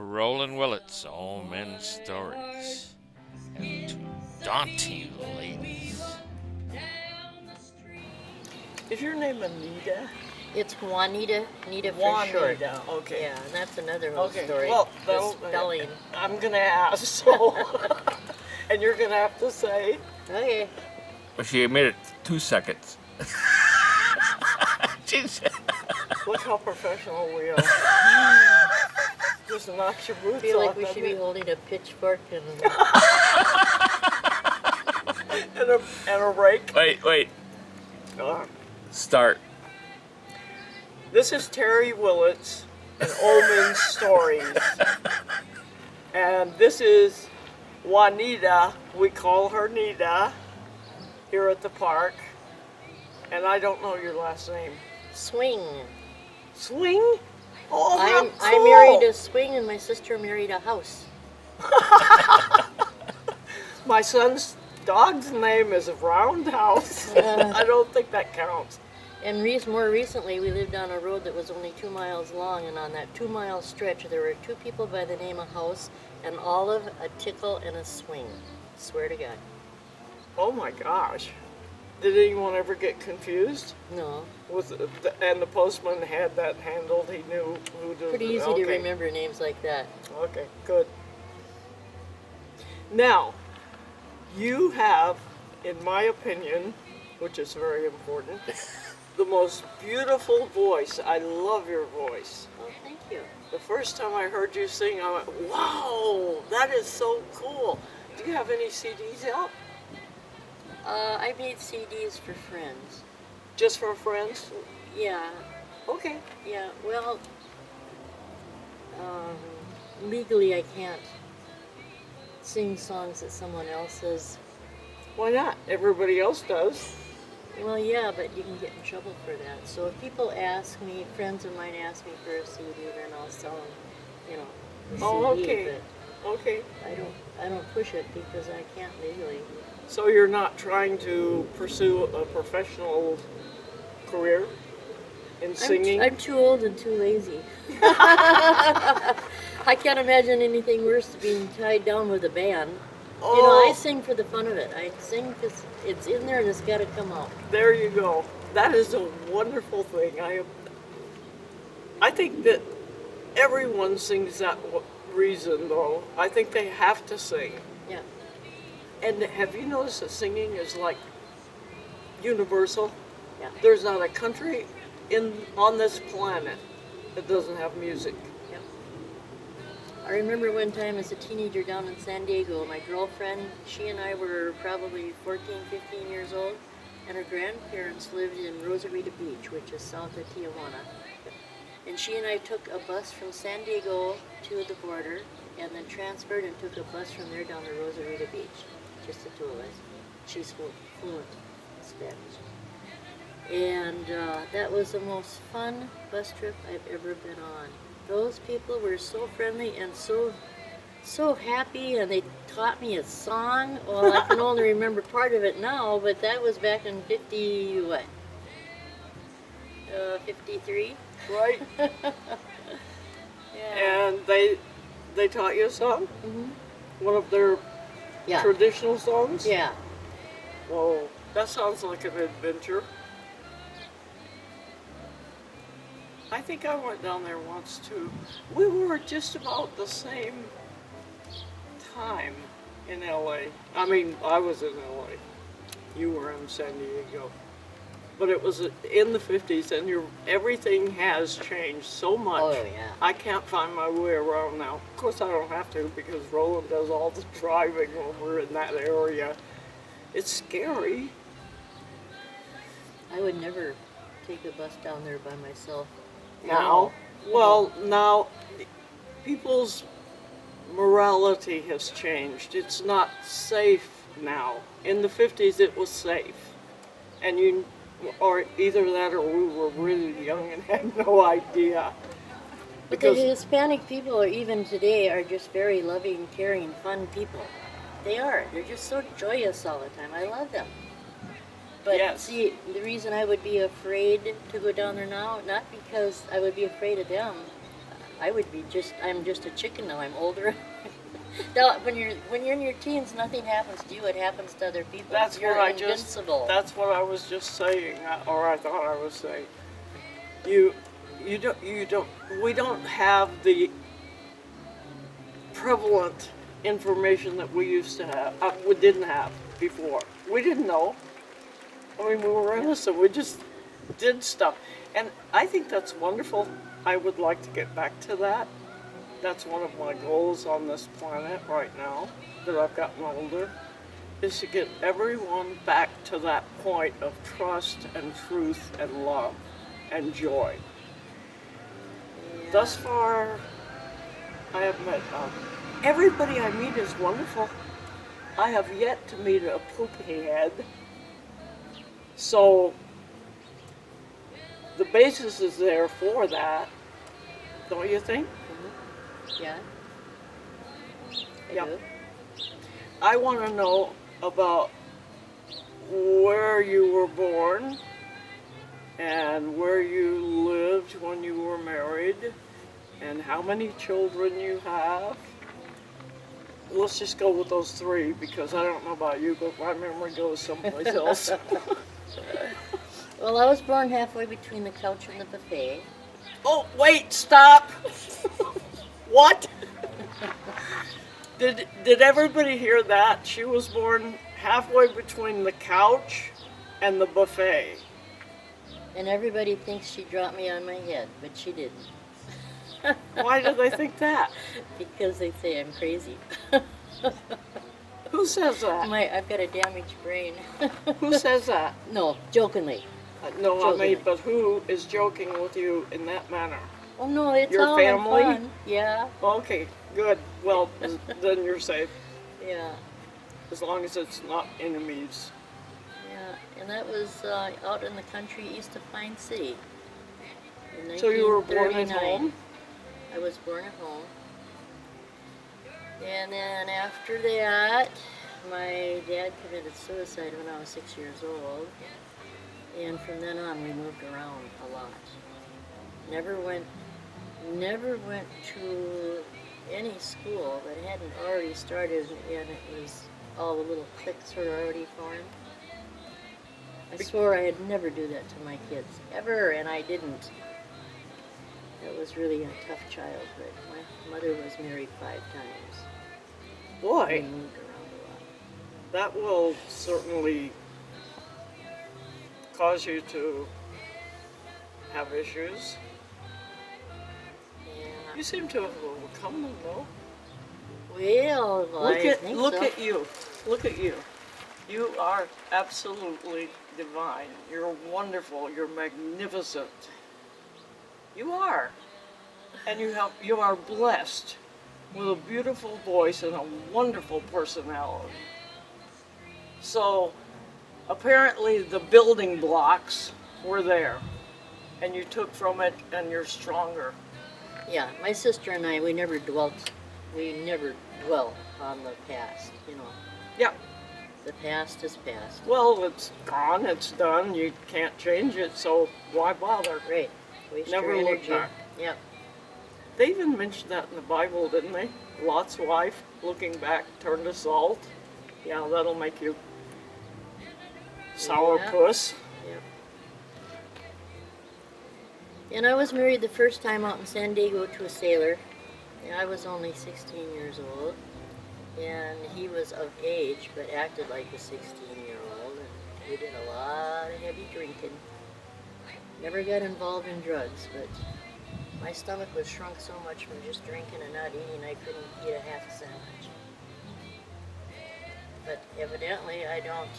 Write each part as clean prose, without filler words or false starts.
Roland Willits, all men's stories. And two daunting ladies. Is your name Anita? It's Wanetta, Nita for short. Wanetta, okay. Yeah, and that's another whole Okay, story. well, the spelling. I'm gonna ask, so, and you're gonna have to say. Okay. Well, she made it 2 seconds. Look how professional we are. Just knock your boots I feel like off, we should be doesn't holding a pitchfork and it? And a rake. Wait. Uh, Start. This is Teri Willits and OMS Stories. And this is Wanetta, we call her Nita, here at the park. And I don't know your last name. Swing. Swing? Oh, how cool. I married a swing and my sister married a house. My son's dog's name is Roundhouse. I don't think that counts. And more recently, we lived on a road that was only 2 miles long, and on that 2-mile stretch, there were 2 people by the name of House, an Olive, a Tickle, and a Swing. Swear to God. Oh my gosh. Did anyone ever get confused? No. And the postman had that handled, he knew who to... Pretty easy to remember names like that. Okay, good. Now, you have, in my opinion, which is very important, the most beautiful voice. I love your voice. Oh, thank you. The first time I heard you sing, I went, wow, that is so cool. Do you have any CDs out? I made CDs for friends. Just for friends? Yeah. Okay. Yeah, well, legally I can't sing songs that someone else has. Why not? Everybody else does. Well, yeah, but you can get in trouble for that. So if people ask me, friends of mine ask me for a CD, then I'll sell them, a Oh, CD. okay. Okay. But I don't push it because I can't legally. So you're not trying to pursue a professional career in singing? I'm too old and too lazy. I can't imagine anything worse than being tied down with a band. Oh, I sing for the fun of it. I sing because it's in there and it's got to come out. there you go. That is a wonderful thing. I think that everyone sings that reason, though. I think they have to sing. Yeah. And have you noticed that singing is like universal? Yeah. There's not a country on this planet that doesn't have music. Yep. I remember one time as a teenager down in San Diego, my girlfriend, she and I were probably 14, 15 years old, and her grandparents lived in Rosarita Beach, which is south of Tijuana. And she and I took a bus from San Diego to the border, and then transferred and took a bus from there down to Rosarita Beach. Just the two of us. She's fluent in Spanish. And that was the most fun bus trip I've ever been on. Those people were so friendly and so happy, and they taught me a song. Well, I can only remember part of it now, but that was back in 53? Right? Yeah. And they taught you a song? Mm-hmm. One of their Yeah. traditional songs? Yeah. Whoa, that sounds like an adventure. I think I went down there once too. We were just about the same time in LA. I mean, I was in LA. You were in San Diego. But it was in the 50s, and everything has changed so much. Oh, yeah. I can't find my way around now. Of course, I don't have to because Roland does all the driving when we're in that area. It's scary. I would never take a bus down there by myself. Now, well, now people's morality has changed. It's not safe now. In the 50s, it was safe. And or either that or we were really young and had no idea. But the Hispanic people, even today, are just very loving, caring, fun people. They are. They're just so joyous all the time. I love them. But Yes. see, the reason I would be afraid to go down there now, not because I would be afraid of them. I would be I'm just a chicken now. I'm older. Now, when you're in your teens, nothing happens to you. It happens to other people. That's You're what I invincible. That's what I was just saying, or I thought I was saying. You don't. We don't have the prevalent information that we used to have. We didn't have before. We didn't know. I mean, we were innocent. We just did stuff, and I think that's wonderful. I would like to get back to that. That's one of my goals on this planet right now, that I've gotten older, is to get everyone back to that point of trust and truth and love and joy. Yeah. Thus far, I have met, everybody I meet is wonderful. I have yet to meet a poopy head. So, the basis is there for that, don't you think? Yeah. I Yep. do. I want to know about where you were born and where you lived when you were married and how many children you have. Let's just go with those three because I don't know about you, but my memory goes someplace else. Well, I was born halfway between the couch and the buffet. Oh, wait, stop! What? Did everybody hear that? She was born halfway between the couch and the buffet. And everybody thinks she dropped me on my head, but she didn't. Why do they think that? Because they say I'm crazy. Who says that? I've got a damaged brain. Who says that? No, jokingly. No, I mean, Joking. but who is joking with you in that manner? Oh no, it's Your all in family? fun. Yeah, Okay, good. Well, then you're safe, yeah, as long as it's not enemies. yeah. And that was out in the country east of Pine City. In So you were born at 1939. home? I was born at home. And then after that, my dad committed suicide when I was 6 years old. And from then on, we moved around a lot. Never went to any school that hadn't already started, and it was all the little cliques were already formed. I swore I'd never do that to my kids, ever, and I didn't. It was really a tough childhood. My mother was married 5 times. We Boy, moved around a lot. that will certainly cause you to have issues. Yeah. You seem to have overcome them, though. Well, I think Look so. at you. Look at you. You are absolutely divine. You're wonderful. You're magnificent. You are. And you are blessed with a beautiful voice and a wonderful personality. So apparently the building blocks were there and you took from it and you're stronger. Yeah, my sister and I, we never dwelt on the past, you know. Yeah. The past is past. Well, it's gone, it's done, you can't change it, so why bother? Right. Waste Never your look energy. back. Yep. They even mentioned that in the Bible, didn't they? Lot's wife, looking back, turned to salt. Yeah, that'll make you sourpuss. Yep. And I was married the first time out in San Diego to a sailor. And I was only 16 years old. And he was of age, but acted like a 16-year-old. And we did a lot of heavy drinking. Never got involved in drugs, but my stomach was shrunk so much from just drinking and not eating, I couldn't eat a half a sandwich. But evidently, I don't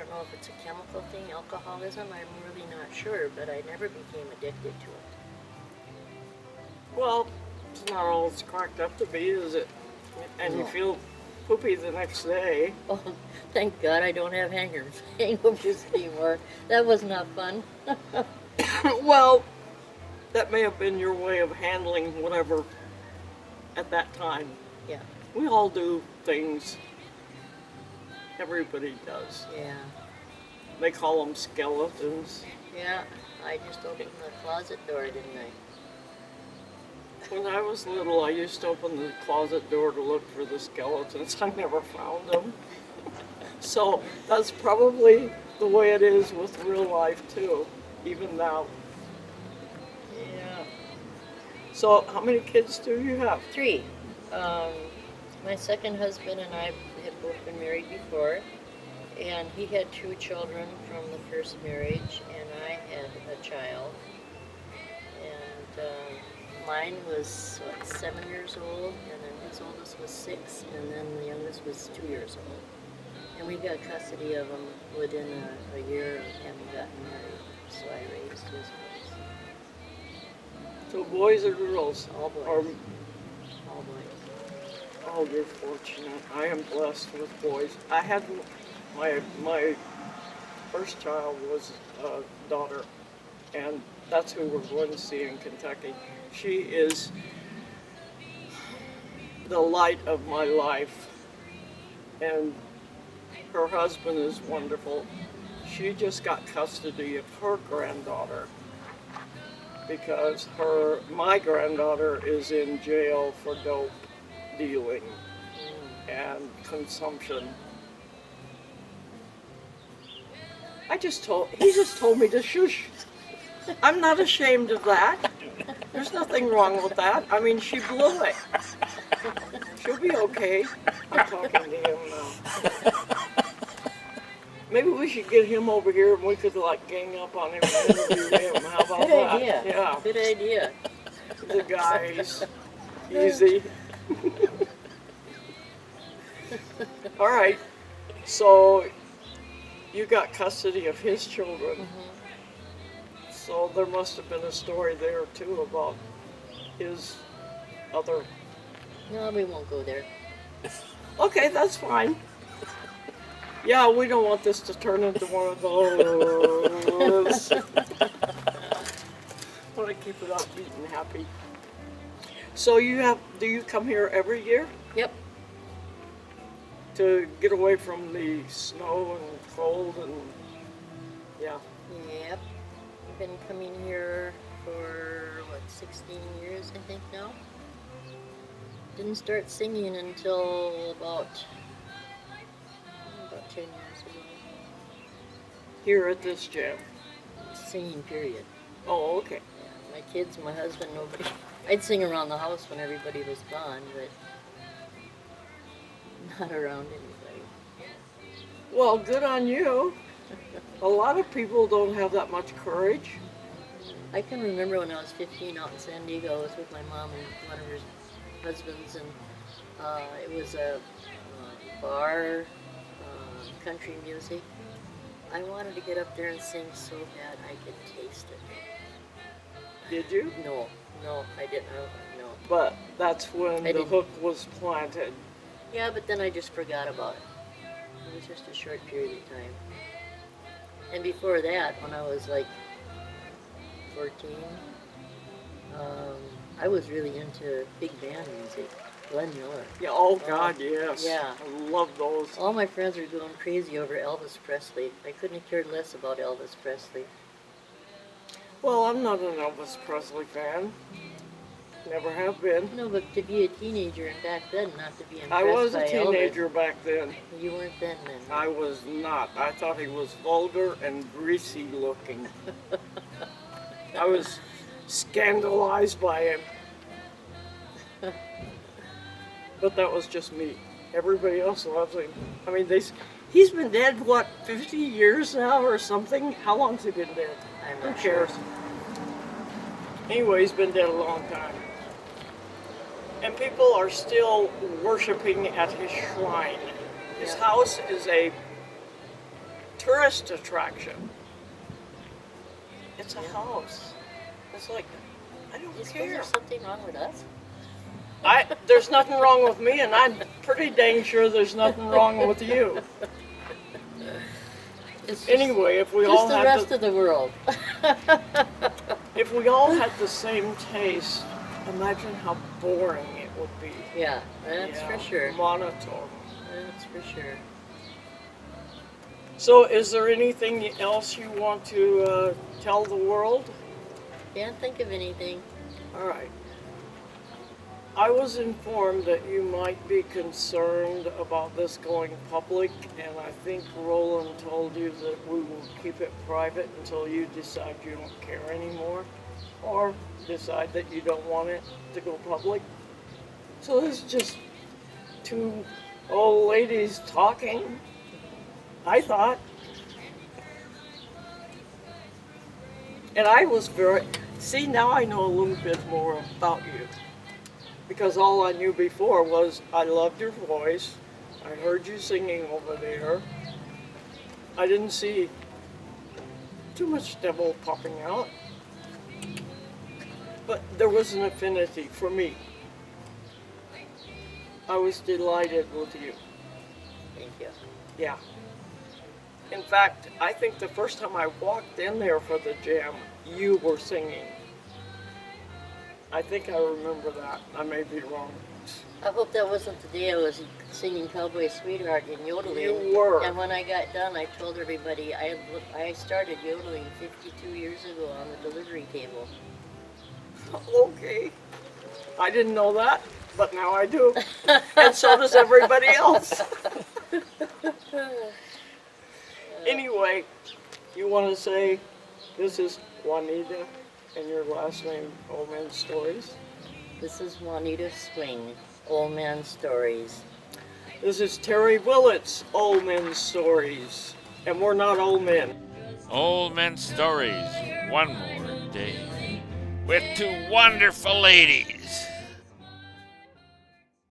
know if it's a chemical thing, alcoholism, I'm really not sure, but I never became addicted to it. Well, it's not all it's cracked up to be, is it? And you No. feel poopy the next day. Oh, thank God I don't have hangovers anymore. That was not fun. Well, that may have been your way of handling whatever at that time. Yeah, We all do things. Everybody does. yeah, They call them skeletons. yeah. I just opened the closet door, didn't I? When I was little, I used to open the closet door to look for the skeletons. I never found them. So that's probably the way it is with real life too, even now. Yeah. So how many kids do you have? 3. My second husband and I had both been married before, and he had 2 children from the first marriage, and I had a child. And mine was, 7 years old, and then his oldest was 6, and then the youngest was 2 years old. And we got custody of them within a year of having gotten married, so I raised his boys. So boys or girls? All boys. Or, All boys. oh, you're fortunate. I am blessed with boys. I had my first child was a daughter, and that's who we're going to see in Kentucky. She is the light of my life, and her husband is wonderful. She just got custody of her granddaughter because my granddaughter is in jail for dope dealing and consumption. He just told me to shush. I'm not ashamed of that. There's nothing wrong with that. I mean, she blew it. She'll be okay. I'm talking to him now. Maybe we should get him over here and we could like gang up on him and interview him. How about Good that? idea. Yeah. Good idea. The guy's easy. All right. So you got custody of his children. Mm-hmm. So there must have been a story there too about his other. No, we won't go there. Okay, that's fine. Yeah, we don't want this to turn into one of those. Want to keep it upbeat and happy. So do you come here every year Yep. to get away from the snow and cold and yeah. Yep. I've been coming here for, 16 years, I think now. Didn't start singing until about 10 years ago. Here at this jam. Singing, period. Oh, okay. Yeah, my kids, my husband, nobody. I'd sing around the house when everybody was gone, but not around anybody. Well, good on you. A lot of people don't have that much courage. I can remember when I was 15 out in San Diego, I was with my mom and one of her husbands, and it was a bar, country music. I wanted to get up there and sing so bad I could taste it. Did you? No, I didn't. No. But that's when I the didn't. hook was planted. Yeah, but then I just forgot about it. It was just a short period of time. And before that, when I was like 14, I was really into big band music. Glenn Miller. Yeah, oh God, yes. Yeah. I love those. All my friends were going crazy over Elvis Presley. I couldn't have cared less about Elvis Presley. Well, I'm not an Elvis Presley fan. Never have been. No, but to be a teenager and back then not to be impressed I was by a teenager back then. Elvis. You weren't then. I was not. I thought he was vulgar and greasy looking. I was scandalized by him. But that was just me. Everybody else loves him. I mean, he's been dead, what, 50 years now or something? How long's he been dead? I'm Who not cares? sure. Anyway, he's been dead a long time. And people are still worshiping at his shrine. His Yeah. house is a tourist attraction. It's a house. It's like, I don't Is care. there something wrong with us? There's nothing wrong with me, and I'm pretty dang sure there's nothing wrong with you. It's just, Anyway, if we just all the had rest of the world. if we all had the same taste, imagine how boring it would be. Yeah, that's Yeah, for sure. Monotone. That's for sure. So, is there anything else you want to tell the world? Can't think of anything. All right. I was informed that you might be concerned about this going public, and I think Roland told you that we will keep it private until you decide you don't care anymore, or decide that you don't want it to go public. So this is just two old ladies talking, I thought. And I was see, now I know a little bit more about you. Because all I knew before was I loved your voice. I heard you singing over there. I didn't see too much devil popping out. But there was an affinity for me. I was delighted with you. Thank you. Yeah. In fact, I think the first time I walked in there for the jam, you were singing. I think I remember that. I may be wrong. I hope that wasn't the day I was singing Cowboy Sweetheart and yodeling. You were. And when I got done, I told everybody I started yodeling 52 years ago on the delivery table. Okay. I didn't know that, but now I do. And so does everybody else. Anyway, you want to say this is Wanetta and your last name, Old Man Stories? This is Wanetta Swing, Old Man Stories. This is Teri Willits, Old Men Stories. And we're not old men. Old Men Stories, one more day with two wonderful ladies.